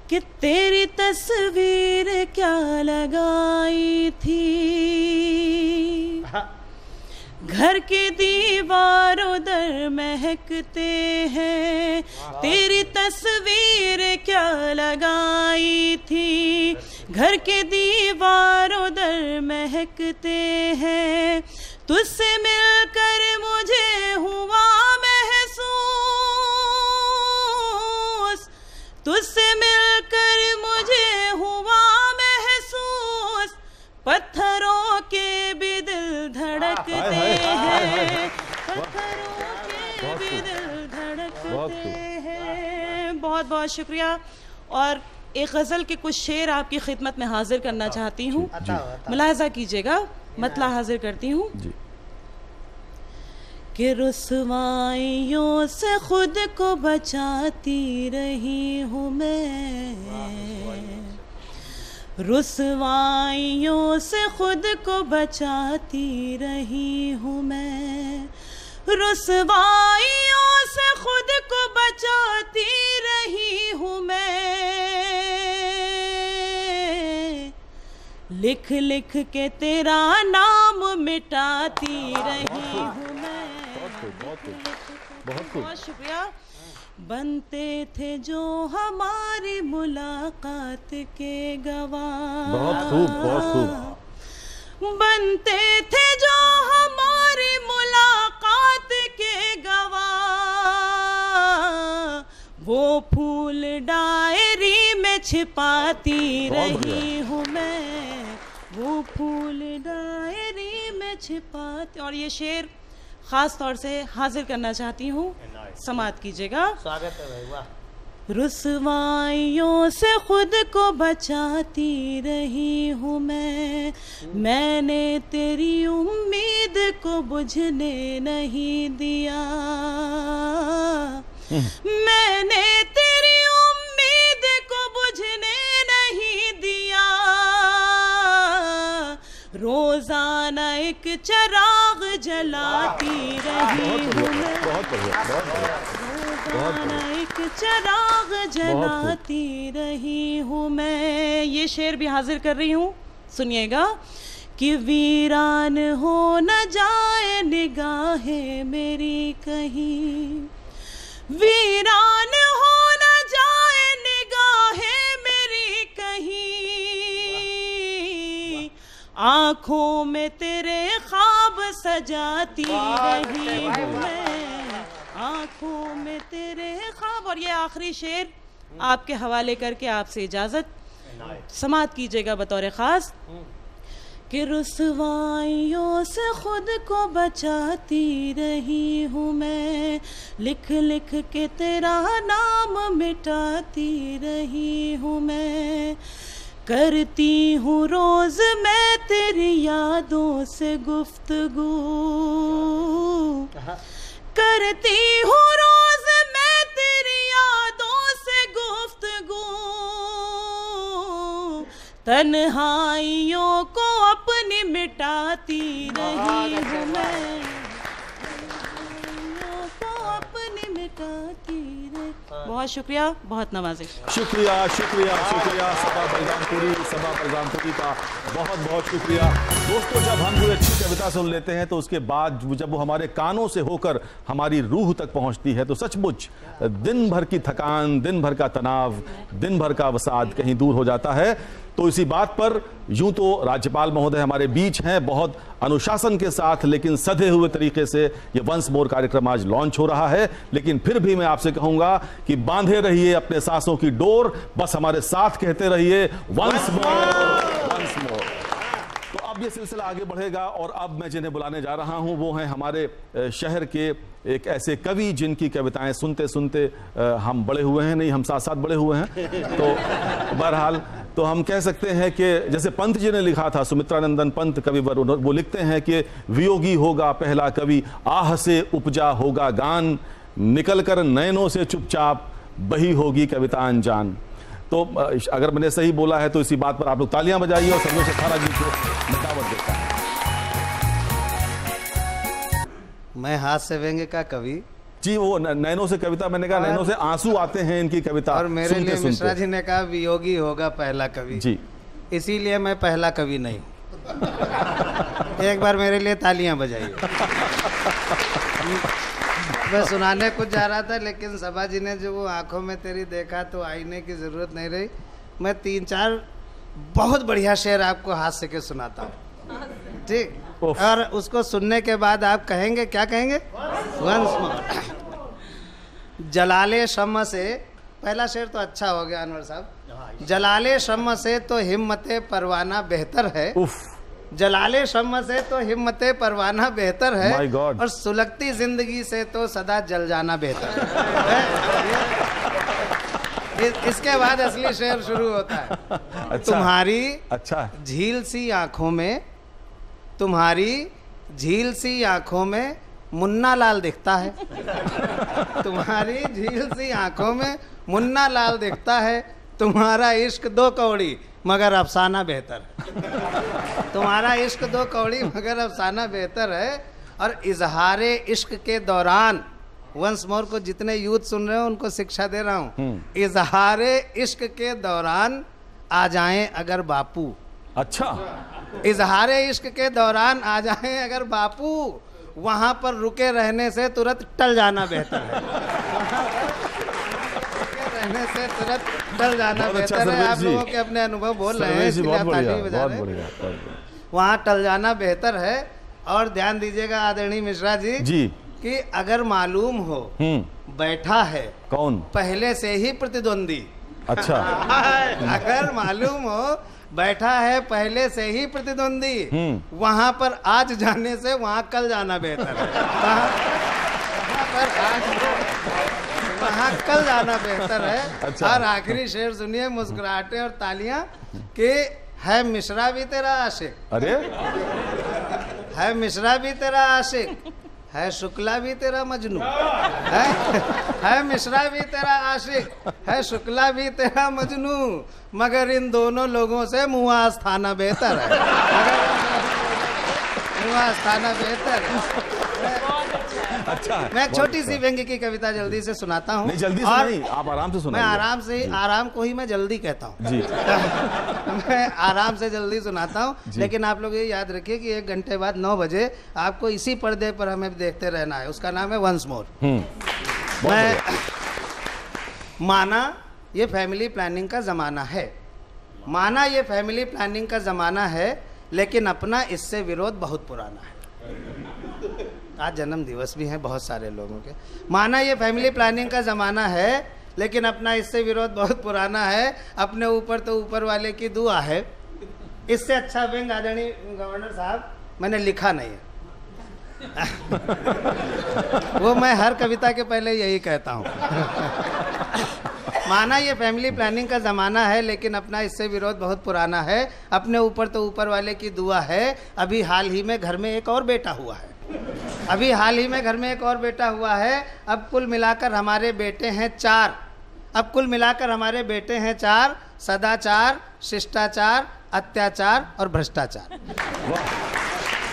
कि तेरी तस्वीर क्या लगाई थी, घर के दीवारों दर महकते हैं। तेरी तस्वीर क्या लगाई थी, घर के दीवारों दर महकते हैं। तुझसे मिलकर मुझे हुआ महसूस, तुझ हैं। बहुत बहुत शुक्रिया। और एक गज़ल के कुछ शेर आपकी खिदमत में हाजिर करना चाहती हूँ, मुलाहजा कीजिएगा, मतला हाजिर करती हूँ कि रुसवाइयों से खुद को बचाती रही हूँ मैं, रुसवाइयों से खुद को बचाती रही हूँ मैं, रुसवाइयों से खुद को बचाती रही हूँ मैं, लिख लिख के तेरा नाम मिटाती रही हूँ मैं। बहुत शुक्रिया। बनते थे जो हमारी मुलाकात के गवाह, बहुत खूब। बनते थे जो हमारी मुलाकात के गवाह, वो फूल डायरी में छिपाती रही हूँ मैं, वो फूल डायरी में छिपाती। और ये शेर खास तौर से हाजिर करना चाहती हूँ, समात कीजिएगा। स्वागत है भाई, वाह। रुसवाइयों से खुद को बचाती रही हूँ मैंने तेरी उम्मीद को बुझने नहीं दिया, मैंने तेरी उम्मीद को बुझने नहीं दिया, रोजाना एक चिराग जलाती रही हूँ मैं, रोजाना एक चिराग जलाती रही हूँ मैं। ये शेर भी हाजिर कर रही हूँ, सुनिएगा कि वीरान हो न जाए निगाहें मेरी कहीं, वीरान हो न जाए निगाहें मेरी कहीं, आँखों में तेरे ख्वाब सजाती रही हूँ मैं, आँखों में तेरे ख्वाब। और ये आखिरी शेर आपके हवाले करके आपसे इजाज़त, समात कीजिएगा बतौर ख़ास कि रुसवाइयों से खुद को बचाती रही हूँ मैं, लिख लिख के तेरा नाम मिटाती रही हूँ मैं, करती हूँ रोज मैं तेरी यादों से गुफ्तगू, करती हूँ रोज मैं तेरी यादों से गुफ्तगू, तन्हाइयों को अपनी मिटाती रही हूँ मैं, तन्हाइयों को अपनी मिटाती रही। बहुत शुक्रिया, बहुत नवाजिश। शुक्रिया शुक्रिया शुक्रिया सभा बलरामपुरी का बहुत बहुत शुक्रिया। दोस्तों, जब हम कोई अच्छी कविता सुन लेते हैं तो उसके बाद जब वो हमारे कानों से होकर हमारी रूह तक पहुंचती है तो सचमुच दिन भर की थकान, दिन भर का तनाव, दिन भर का अवसाद कहीं दूर हो जाता है। तो इसी बात पर यूं तो राज्यपाल महोदय हमारे बीच हैं, बहुत अनुशासन के साथ लेकिन सधे हुए तरीके से ये वंस मोर कार्यक्रम आज लॉन्च हो रहा है, लेकिन फिर भी मैं आपसे कहूंगा कि बांधे रहिए अपने सांसों की डोर, बस हमारे साथ कहते रहिए वंस मोर वंस मोर। तो अब ये सिलसिला आगे बढ़ेगा और अब मैं जिन्हें बुलाने जा रहा हूं वो हैं हमारे शहर के एक ऐसे कवि जिनकी कविताएं सुनते सुनते हम बड़े हुए हैं, नहीं हम साथ साथ बड़े हुए हैं। तो बहरहाल तो हम कह सकते हैं कि जैसे पंत जी ने लिखा था, सुमित्रानंदन पंत कविवर, वो लिखते हैं कि वियोगी होगा पहला कवि, आह से उपजा होगा गान, निकल कर नयनों से चुपचाप बही होगी कविता अनजान। तो अगर मैंने सही बोला है तो इसी बात पर आप लोग तालियां बजाइए और संतोष अखाड़ा जी को मैं दावत देता हूं। मैं हाथ से व्यंग्य का कवि जी, वो नैनों से कविता, मैंने कहा नैनों से आंसू आते हैं इनकी कविता, और मेरे लिए मिश्रा जी ने कहा वियोगी होगा पहला कवि जी, इसीलिए मैं पहला कवि नहीं। एक बार मेरे लिए तालियां बजाइए। मैं सुनाने कुछ जा रहा था लेकिन सभा जी ने जो वो आंखों में तेरी देखा तो आईने की जरूरत नहीं रही। मैं 3-4 बहुत बढ़िया शेर आपको हास्य के सुनाता हूँ, ठीक? और उसको सुनने के बाद आप कहेंगे, क्या कहेंगे? Once more. जलाले शम्म से, पहला शेर तो अच्छा हो गया अनवर साहब। जलाले शम्म से तो हिम्मते परवाना बेहतर है, जलाले शम्म से तो हिम्मते परवाना बेहतर है, My God. और सुलगती जिंदगी से तो सदा जल जाना बेहतर है। इसके बाद असली शेर शुरू होता है। अच्छा। तुम्हारी अच्छा झील सी आंखों में, तुम्हारी झील सी आंखों में मुन्ना लाल दिखता है। तुम्हारी झील सी आंखों में मुन्ना लाल दिखता है, तुम्हारा इश्क दो कौड़ी मगर अफसाना बेहतर है। तुम्हारा इश्क दो कौड़ी मगर अफसाना बेहतर है। और इजहारे इश्क के दौरान, वंस मोर को जितने यूथ सुन रहे हो उनको शिक्षा दे रहा हूँ, इजहारे इश्क के दौरान आ जाएं अगर बापू। अच्छा इजहारे इश्क के दौरान आ जाएं अगर बापू, वहां पर रुके रहने से तुरंत टल जाना बेहतर है। रहने से तुरंत टल जाना बहुत अच्छा बेहतर है। आप सर्वेश जी। लोगों के अपने अनुभव बोल रहे हैं, सर्वेश जी, इसलिए बहुत आप बढ़िया, ताली बजा बहुत रहे हैं। बढ़िया, बहुत बढ़िया। वहां टल जाना बेहतर है। और ध्यान दीजिएगा आदरणीय मिश्रा जी, जी कि अगर मालूम हो बैठा है कौन? पहले से ही प्रतिद्वंदी। अच्छा अगर मालूम हो बैठा है पहले से ही प्रतिद्वंदी, वहां पर आज जाने से वहां कल जाना बेहतर है। वहां पर आज वहां कल जाना बेहतर है। अच्छा। और आखिरी शेर सुनिए, मुस्कुराहटें और तालियां, कि है मिश्रा भी तेरा आशिक, अरे है मिश्रा भी तेरा आशिक, है शुक्ला भी तेरा मजनू, है मिश्रा भी तेरा आशिक, है शुक्ला भी तेरा मजनू, मगर इन दोनों लोगों से मुआज थाना बेहतर है। मुआज थाना बेहतर है। अच्छा है। मैं एक छोटी सी व्यंग्य की कविता जल्दी से सुनाता हूँ। नहीं जल्दी से और नहीं, आप आराम से मैं सुनाइए। आराम से, आराम को ही मैं जल्दी कहता हूँ। जी मैं आराम से जल्दी सुनाता हूँ, लेकिन आप लोग ये याद रखिए कि 1 घंटे बाद 9 बजे आपको इसी पर्दे पर हमें देखते रहना है। उसका नाम है वंस मोर। मैं माना ये फैमिली प्लानिंग का ज़माना है, माना ये फैमिली प्लानिंग का ज़माना है, लेकिन अपना इससे विरोध बहुत पुराना है। आज जन्म दिवस भी है बहुत सारे लोगों के। माना ये फैमिली प्लानिंग का ज़माना है, लेकिन अपना इससे विरोध बहुत पुराना है। अपने ऊपर तो ऊपर वाले की दुआ है। इससे अच्छा व्यंग आदरणीय गवर्नर साहब मैंने लिखा नहीं है। वो मैं हर कविता के पहले यही कहता हूँ। माना ये फैमिली प्लानिंग का ज़माना है, लेकिन अपना इससे विरोध बहुत पुराना है। अपने ऊपर तो ऊपर वाले की दुआ है। अभी हाल ही में घर में एक और बेटा हुआ है। अभी हाल ही में घर में एक और बेटा हुआ है। अब कुल मिलाकर हमारे बेटे हैं 4। अब कुल मिलाकर हमारे बेटे हैं 4: सदाचार, शिष्टाचार, अत्याचार और भ्रष्टाचार।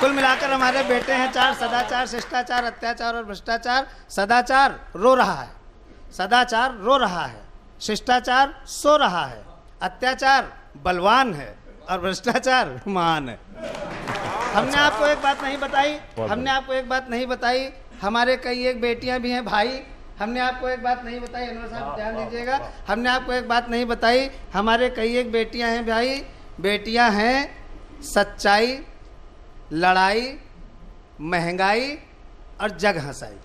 कुल मिलाकर हमारे बेटे हैं 4: सदाचार, शिष्टाचार, अत्याचार और भ्रष्टाचार। सदाचार रो रहा है, सदाचार रो रहा है, शिष्टाचार सो रहा है, अत्याचार बलवान है और भ्रष्टाचार महान है। हमने आपको एक बात नहीं बताई, हमने आपको एक बात नहीं बताई, हमारे कई एक बेटियां भी हैं भाई। हमने आपको एक बात नहीं बताई, अनवर साहब ध्यान दीजिएगा, हमने आपको एक बात नहीं बताई, हमारे कई एक बेटियां हैं भाई। बेटियां हैं सच्चाई, लड़ाई, महंगाई और जग हंसाई।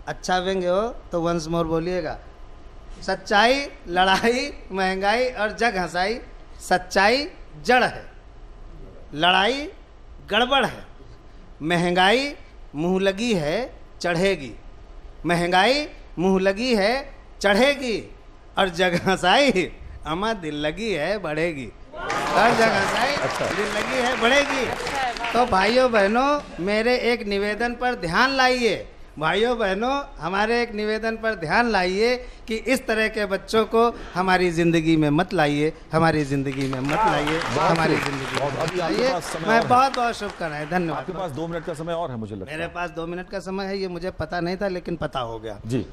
अच्छा व्यंग्य हो तो वंस मोर बोलिएगा। सच्चाई, लड़ाई, महंगाई और जग हंसाई। सच्चाई जड़ है, लड़ाई गड़बड़ है, महंगाई मुँह लगी है चढ़ेगी, महंगाई मुँह लगी है चढ़ेगी, और जग हंसाई अमा दिल लगी है बढ़ेगी। और जग हंसाई दिल लगी है बढ़ेगी। तो भाइयों बहनों, मेरे एक निवेदन पर ध्यान लाइए, भाइयों बहनों हमारे एक निवेदन पर ध्यान लाइए कि इस तरह के बच्चों को हमारी ज़िंदगी में मत लाइए, हमारी ज़िंदगी में मत लाइए, हमारी ज़िंदगी में मत लाइए। मैं बहुत बहुत शुभकामनाएं, धन्यवाद। आपके पास 2 मिनट का समय और है मुझे लगता है। मेरे पास 2 मिनट का समय है, ये मुझे पता नहीं था लेकिन पता हो गया जी।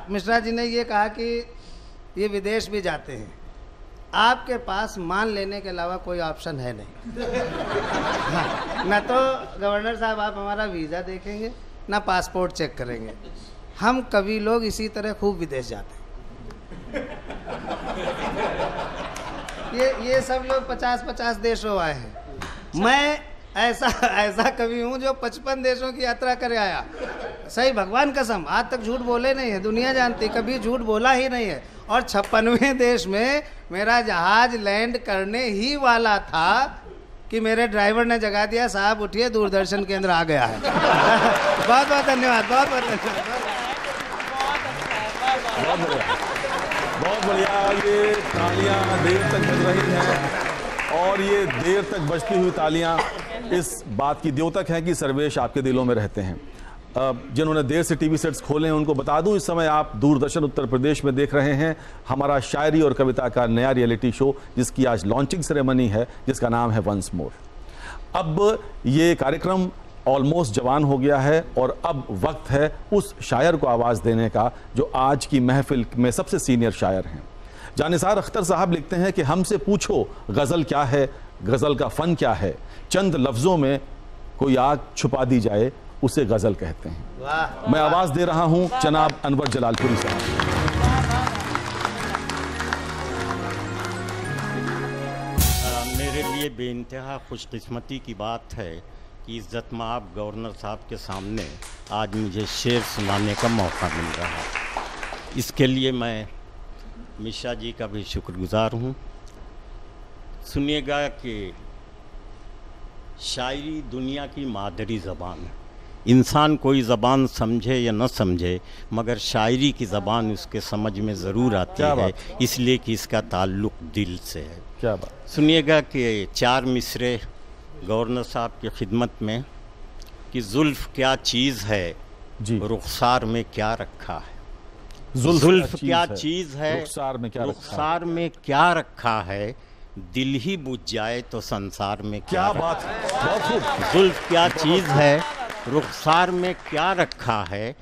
मिश्रा जी ने ये कहा कि ये विदेश भी जाते हैं, आपके पास मान लेने के अलावा कोई ऑप्शन है नहीं। हाँ, न तो गवर्नर साहब आप हमारा वीज़ा देखेंगे, ना पासपोर्ट चेक करेंगे। हम कवि लोग इसी तरह खूब विदेश जाते हैं। ये सब लोग 50-50 देशों आए हैं। मैं ऐसा कवि हूँ जो 55 देशों की यात्रा करे आया। सही भगवान कसम, आज तक झूठ बोले नहीं है, दुनिया जानती, कभी झूठ बोला ही नहीं है। और 56वें देश में मेरा जहाज लैंड करने ही वाला था कि मेरे ड्राइवर ने जगा दिया, साहब उठिए दूरदर्शन केंद्र आ गया है। बहुत बहुत धन्यवाद, बहुत बहुत धन्यवाद। बहुत बढ़िया। ये तालियां देर तक बज रही हैं और ये देर तक बजती हुई तालियां इस बात की द्योतक हैं कि सर्वेश आपके दिलों में रहते हैं। जिन्होंने देर से टीवी सेट्स खोले हैं उनको बता दूं, इस समय आप दूरदर्शन उत्तर प्रदेश में देख रहे हैं हमारा शायरी और कविता का नया रियलिटी शो, जिसकी आज लॉन्चिंग सेरेमनी है, जिसका नाम है वंस मोर। अब ये कार्यक्रम ऑलमोस्ट जवान हो गया है और अब वक्त है उस शायर को आवाज़ देने का जो आज की महफिल में सबसे सीनियर शायर हैं। जानिसार अख्तर साहब लिखते हैं कि हमसे पूछो गज़ल क्या है, गज़ल का फ़न क्या है, चंद लफ्ज़ों में कोई आग छुपा दी जाए उसे गज़ल कहते हैं। मैं आवाज़ दे रहा हूं जनाब अनवर जलालपुरी साहब। मेरे लिए बेइंतहा खुशकिस्मती की बात है कि इज़्ज़त माब गवर्नर साहब के सामने आज मुझे शेर सुनाने का मौका मिल रहा है। इसके लिए मैं मिश्रा जी का भी शुक्रगुजार हूँ। सुनिएगा कि शायरी दुनिया की मादरी ज़बान है। इंसान कोई ज़बान समझे या न समझे, मगर शायरी की ज़बान उसके समझ में ज़रूर आती है, इसलिए कि इसका ताल्लुक़ दिल से है। क्या बात। सुनिएगा कि 4 मिसरे गवर्नर साहब की खिदमत में कि जुल्फ़ क्या चीज़ है जी, रुखसार में क्या रखा है। जुल्फ़ क्या चीज़ है, रुखसार में क्या रखा है, दिल ही बुझ जाए तो संसार में क्या बात है। बहुत खूब। जुल्फ़ क्या चीज़ है, रुखसार में क्या रखा है,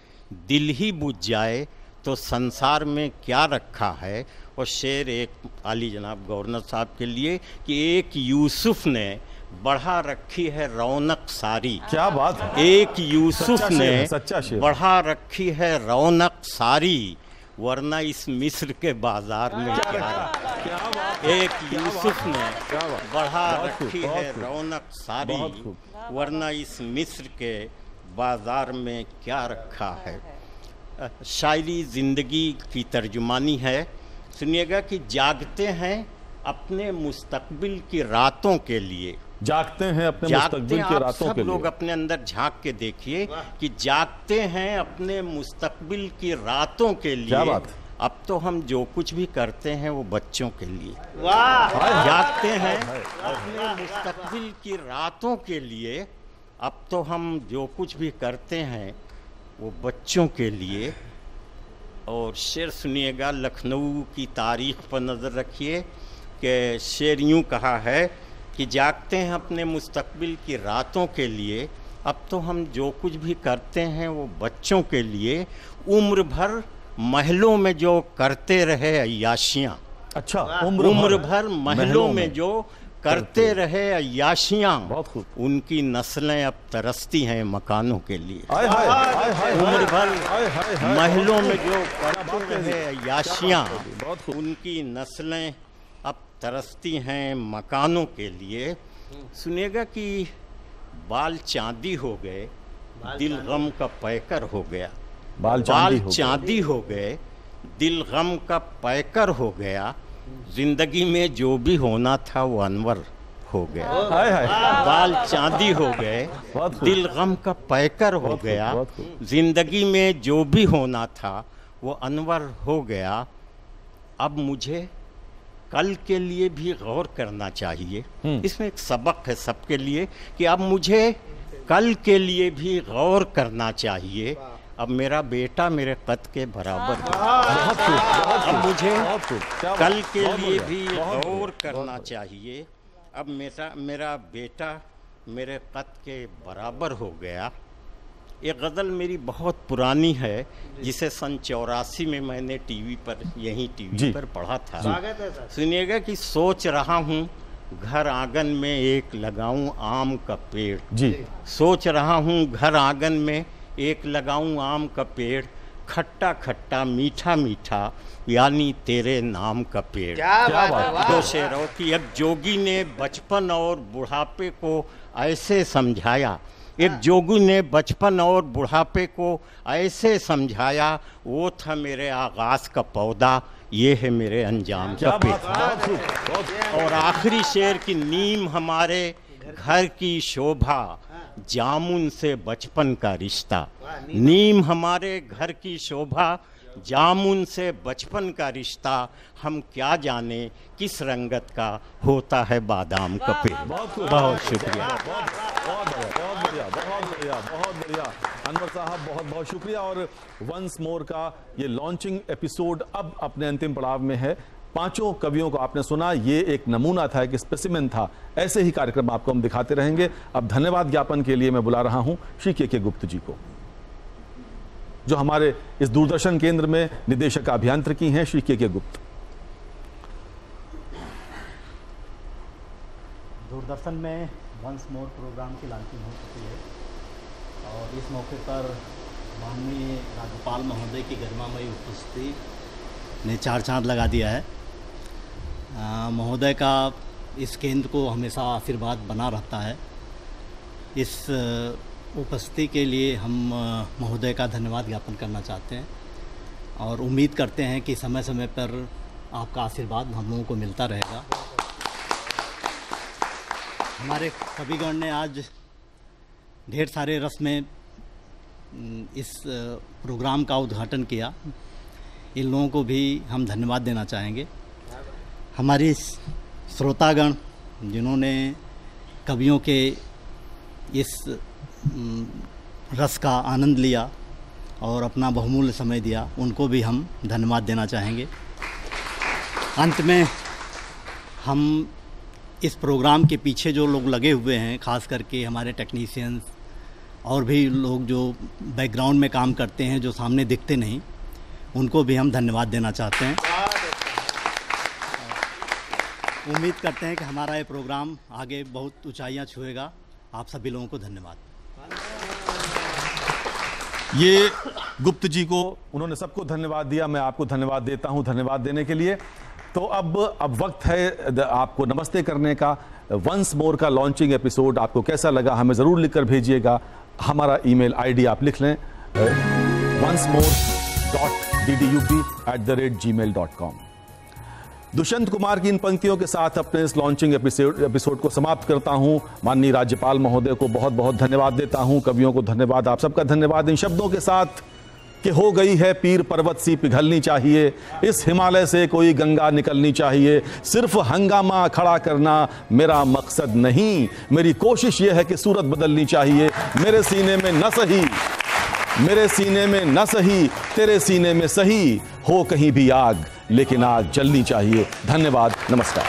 दिल ही बुझ जाए तो संसार में क्या रखा है। और शेर एक आली जनाब गवर्नर साहब के लिए कि एक यूसुफ ने बढ़ा रखी है रौनक सारी। क्या बात है। एक यूसुफ ने सच्चा शेर बढ़ा रखी है रौनक सारी, वरना इस मिस्र के बाजार में क्या। एक यूसुफ ने बढ़ा रखी है रौनक सारी, वरना इस मिस्र के बाजार में क्या रखा है। शायरी ज़िंदगी की तर्जुमानी है। सुनिएगा कि जागते हैं अपने मुस्तकबिल की रातों के लिए। जागते हैं अपने मुस्तकबिल की रातों के लिए। लोग अपने अंदर झांक के देखिए कि जागते हैं अपने मुस्तकबिल की रातों के लिए। क्या बात। अब तो हम जो कुछ भी करते हैं वो बच्चों के लिए। जागते हैं अपने मुस्तकबिल की रातों के लिए। अब तो हम जो कुछ भी करते हैं वो बच्चों के लिए। और शेर सुनिएगा, लखनऊ की तारीख़ पर नज़र रखिए कि शेर यूँ कहा है कि जागते हैं अपने मुस्तकबिल की रातों के लिए। अब तो हम जो कुछ भी करते हैं वो बच्चों के लिए। उम्र भर महलों में जो करते रहे अय्याशियाँ। अच्छा, उम्र भर महलों में जो करते रहे अय्याशियाँ, बहुत खूब। उनकी नस्लें अब तरसती हैं मकानों के लिए। उम्र भर महलों में जो करते रहे अय्याशियाँ, उनकी नस्लें अब तरसती हैं मकानों के लिए। सुनिएगा कि बाल चांदी हो गए, दिल गम का पैकर हो गया। बाल चांदी हो गए, दिल गम का पैकर हो गया। जिंदगी में जो भी होना था वो अनवर हो गया। बाल चांदी हो गए, दिल गम का पैकर हो गया। जिंदगी में जो भी होना था वो अनवर हो गया। अब मुझे कल के लिए भी गौर करना चाहिए। इसमें एक सबक है सबके लिए कि अब मुझे कल के लिए भी गौर करना चाहिए। अब मेरा बेटा मेरे कद के बराबर है। अब मुझे कल के लिए भी गौर करना चाहिए। अब मेरा बेटा मेरे कद के बराबर हो गया। ये गज़ल मेरी बहुत पुरानी है, जिसे सन 84 में मैंने टीवी पर पढ़ा था। सुनिएगा कि सोच रहा हूँ घर आंगन में एक लगाऊं आम का पेड़। सोच रहा हूँ घर आंगन में एक लगाऊं आम का पेड़, खट्टा खट्टा मीठा मीठा यानी तेरे नाम का पेड़। क्या बात। दो शेरों की एक जोगी ने बचपन और बुढ़ापे को ऐसे समझाया। एक जोगी ने बचपन और बुढ़ापे को ऐसे समझाया। वो था मेरे आगाज़ का पौधा, ये है मेरे अंजाम का पेड़। और आखिरी शेर की नीम हमारे घर की शोभा, जामुन से बचपन का रिश्ता। नीम हमारे घर की शोभा, जामुन से बचपन का रिश्ता। हम क्या जाने किस रंगत का होता है बादाम का पेड़। बहुत शुक्रिया। बहुत बढ़िया अनवर साहब, बहुत बहुत शुक्रिया। और वंस मोर का ये लॉन्चिंग एपिसोड अब अपने अंतिम पड़ाव में है। 5 कवियों को आपने सुना, ये एक नमूना था, एक स्पेसिमेन था। ऐसे ही कार्यक्रम आपको हम दिखाते रहेंगे। अब धन्यवाद ज्ञापन के लिए मैं बुला रहा हूं श्री के गुप्त जी को, जो हमारे इस दूरदर्शन केंद्र में निदेशक अभियांत्रिकी हैं। श्री के गुप्त। दूरदर्शन में वंस मोर प्रोग्राम की लॉन्चिंग हो चुकी है और इस मौके पर माननीय राज्यपाल महोदय की गरिमामयी उपस्थिति ने 4 चांद लगा दिया है। महोदय का इस केंद्र को हमेशा आशीर्वाद बना रहता है। इस उपस्थिति के लिए हम महोदय का धन्यवाद ज्ञापन करना चाहते हैं और उम्मीद करते हैं कि समय समय पर आपका आशीर्वाद हम लोगों को मिलता रहेगा। हमारे कविगण ने आज ढेर सारे रस में इस प्रोग्राम का उद्घाटन किया। इन लोगों को भी हम धन्यवाद देना चाहेंगे। हमारी श्रोतागण जिन्होंने कवियों के इस रस का आनंद लिया और अपना बहुमूल्य समय दिया, उनको भी हम धन्यवाद देना चाहेंगे। अंत में हम इस प्रोग्राम के पीछे जो लोग लगे हुए हैं, खास करके हमारे टेक्नीशियंस और भी लोग जो बैकग्राउंड में काम करते हैं, जो सामने दिखते नहीं, उनको भी हम धन्यवाद देना चाहते हैं। उम्मीद करते हैं कि हमारा ये प्रोग्राम आगे बहुत ऊंचाइयां छुएगा। आप सभी लोगों को धन्यवाद। ये गुप्त जी को, उन्होंने सबको धन्यवाद दिया, मैं आपको धन्यवाद देता हूं धन्यवाद देने के लिए। तो अब वक्त है आपको नमस्ते करने का। वंस मोर का लॉन्चिंग एपिसोड आपको कैसा लगा हमें ज़रूर लिखकर भेजिएगा। हमारा ईमेल आईडी आप लिख लें, oncemore.ddup@gmail.com। दुष्यंत कुमार की इन पंक्तियों के साथ अपने इस लॉन्चिंग एपिसोड को समाप्त करता हूं। माननीय राज्यपाल महोदय को बहुत बहुत धन्यवाद देता हूं, कवियों को धन्यवाद, आप सबका धन्यवाद। इन शब्दों के साथ कि हो गई है पीर पर्वत सी पिघलनी चाहिए, इस हिमालय से कोई गंगा निकलनी चाहिए। सिर्फ हंगामा खड़ा करना मेरा मकसद नहीं, मेरी कोशिश यह है कि सूरत बदलनी चाहिए। मेरे सीने में न सही, मेरे सीने में न सही, तेरे सीने में सही हो कहीं भी आग, लेकिन आग जलनी चाहिए। धन्यवाद, नमस्कार।